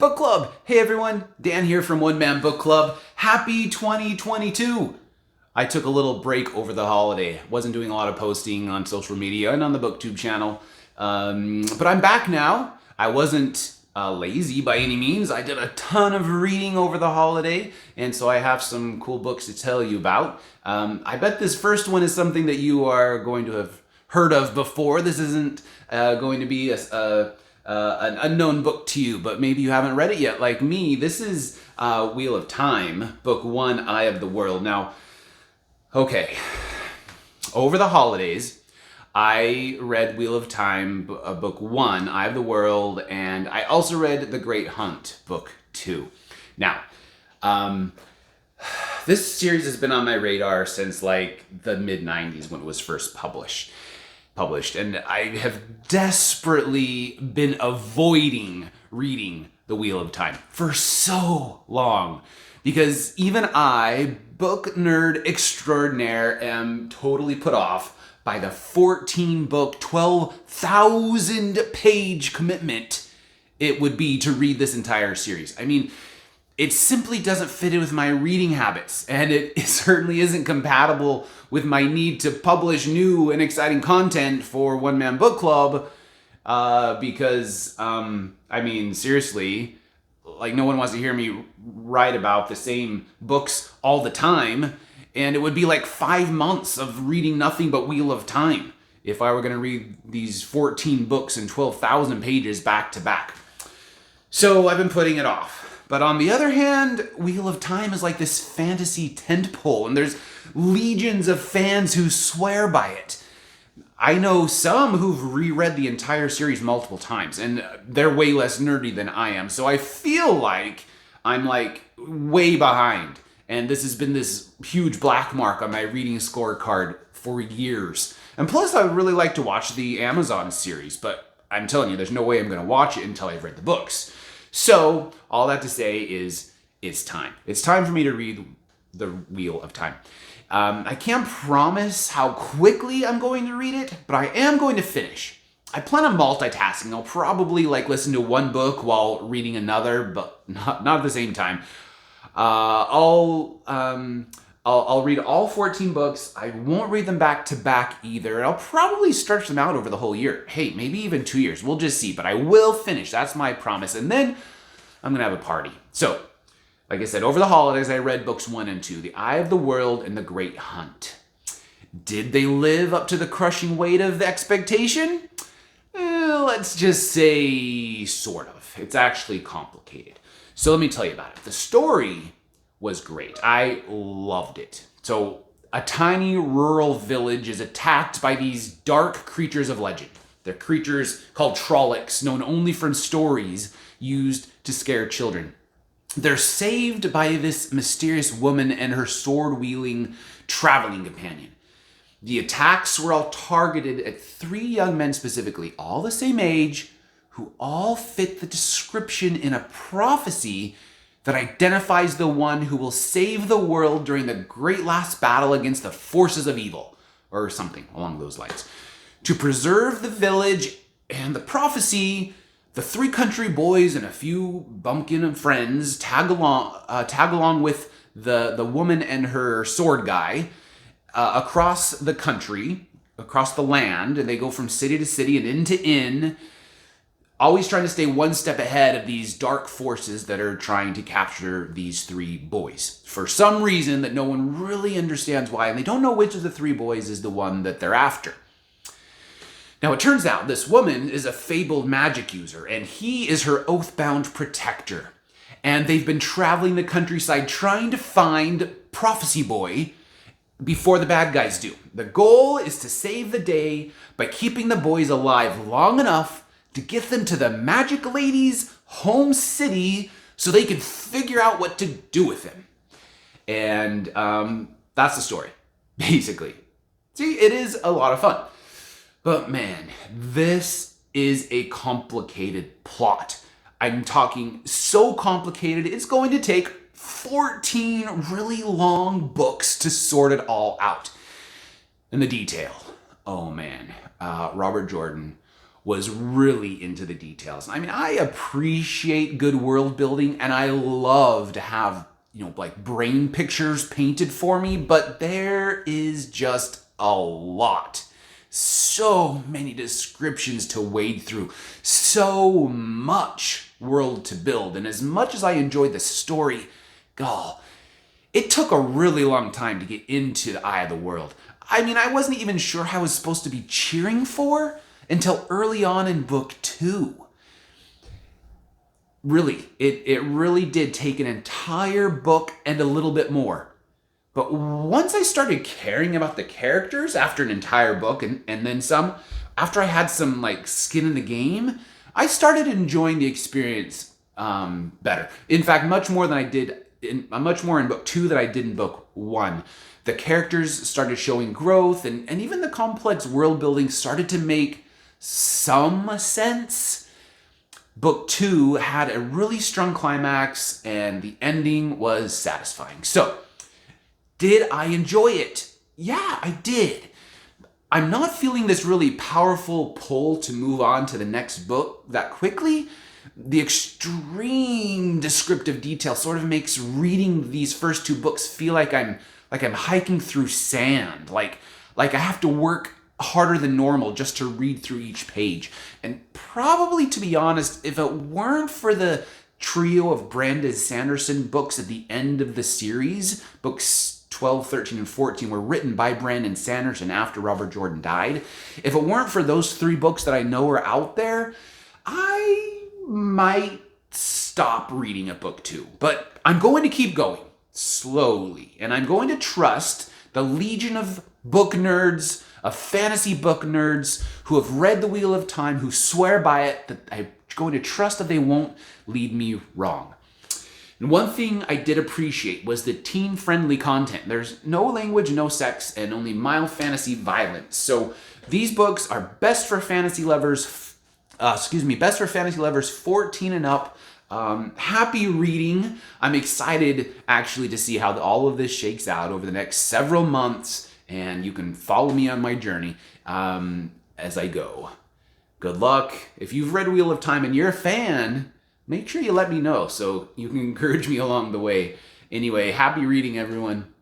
Book Club! Hey everyone, Dan here from One Man Book Club. Happy 2022! I took a little break over the holiday. Wasn't doing a lot of posting on social media and on the BookTube channel. But I'm back now. I wasn't lazy by any means. I did a ton of reading over the holiday, and so I have some cool books to tell you about. I bet this first one is something that you are going to have heard of before. This isn't going to be an unknown book to you, but maybe you haven't read it yet like me. This is Wheel of Time, Book 1, Eye of the World. Now, okay, over the holidays, I read Wheel of Time, Book 1, Eye of the World, and I also read The Great Hunt, Book 2. Now, this series has been on my radar since like the mid-90s when it was first published, and I have desperately been avoiding reading The Wheel of Time for so long, because even I, book nerd extraordinaire, am totally put off by the 14-book, 12,000-page commitment it would be to read this entire series. I mean, it simply doesn't fit in with my reading habits, and it certainly isn't compatible with my need to publish new and exciting content for One Man Book Club, because, I mean, seriously, like, no one wants to hear me write about the same books all the time, and it would be like 5 months of reading nothing but Wheel of Time if I were going to read these 14 books and 12,000 pages back to back. So I've been putting it off. But on the other hand, Wheel of Time is like this fantasy tentpole, and there's legions of fans who swear by it. I know some who've reread the entire series multiple times, and they're way less nerdy than I am, so I feel like I'm like way behind. And this has been this huge black mark on my reading scorecard for years. And plus, I would really like to watch the Amazon series, but I'm telling you, there's no way I'm going to watch it until I've read the books. So, all that to say is, it's time. It's time for me to read The Wheel of Time. I can't promise how quickly I'm going to read it, but I am going to finish. I plan on multitasking. I'll probably like listen to one book while reading another, but not at the same time. I'll read all 14 books. I won't read them back to back either. And I'll probably stretch them out over the whole year. Hey, maybe even 2 years. We'll just see. But I will finish. That's my promise. And then I'm going to have a party. So, like I said, over the holidays, I read books 1 and 2, The Eye of the World and The Great Hunt. Did they live up to the crushing weight of the expectation? Let's just say sort of. It's actually complicated. So let me tell you about it. The story was great. I loved it. So a tiny rural village is attacked by these dark creatures of legend. They're creatures called Trollocs, known only from stories used to scare children. They're saved by this mysterious woman and her sword-wielding traveling companion. The attacks were all targeted at 3 young men specifically, all the same age, who all fit the description in a prophecy that identifies the one who will save the world during the great last battle against the forces of evil, or something along those lines. To preserve the village and the prophecy, the 3 country boys and a few bumpkin friends tag along with the woman and her sword guy across the country, across the land, and they go from city to city and inn to inn, always trying to stay one step ahead of these dark forces that are trying to capture these 3 boys. For some reason that no one really understands why, and they don't know which of the 3 boys is the one that they're after. Now, it turns out this woman is a fabled magic user, and he is her oath-bound protector. And they've been traveling the countryside trying to find Prophecy Boy before the bad guys do. The goal is to save the day by keeping the boys alive long enough to get them to the Magic Lady's home city so they can figure out what to do with him. And that's the story, basically. See, it is a lot of fun. But man, this is a complicated plot. I'm talking so complicated, it's going to take 14 really long books to sort it all out. And the detail, oh man, Robert Jordan, was really into the details. I mean, I appreciate good world building, and I love to have, like brain pictures painted for me, but there is just a lot. So many descriptions to wade through, so much world to build, and as much as I enjoyed the story, it took a really long time to get into the Eye of the World. I mean, I wasn't even sure who I was supposed to be cheering for until early on in book 2. Really, it really did take an entire book and a little bit more. But once I started caring about the characters after an entire book and then some, after I had some like skin in the game, I started enjoying the experience better. In fact, much more in book 2 than I did in book 1. The characters started showing growth, and even the complex world building started to make some sense. Book 2 had a really strong climax, and the ending was satisfying. So, did I enjoy it? Yeah, I did. I'm not feeling this really powerful pull to move on to the next book that quickly. The extreme descriptive detail sort of makes reading these first 2 books feel like I'm hiking through sand, like I have to work harder than normal just to read through each page. And probably, to be honest, if it weren't for the trio of Brandon Sanderson books at the end of the series, books 12, 13, and 14 were written by Brandon Sanderson after Robert Jordan died. If it weren't for those 3 books that I know are out there, I might stop reading at book 2. But I'm going to keep going slowly, and I'm going to trust the legion of book nerds, of fantasy book nerds who have read The Wheel of Time, who swear by it, that I'm going to trust that they won't lead me wrong. And one thing I did appreciate was the teen-friendly content. There's no language, no sex, and only mild fantasy violence. So these books are best for fantasy lovers, best for fantasy lovers 14 and up. Happy reading. I'm excited actually to see how all of this shakes out over the next several months, and you can follow me on my journey as I go. Good luck. If you've read Wheel of Time and you're a fan, make sure you let me know so you can encourage me along the way. Anyway, happy reading, everyone.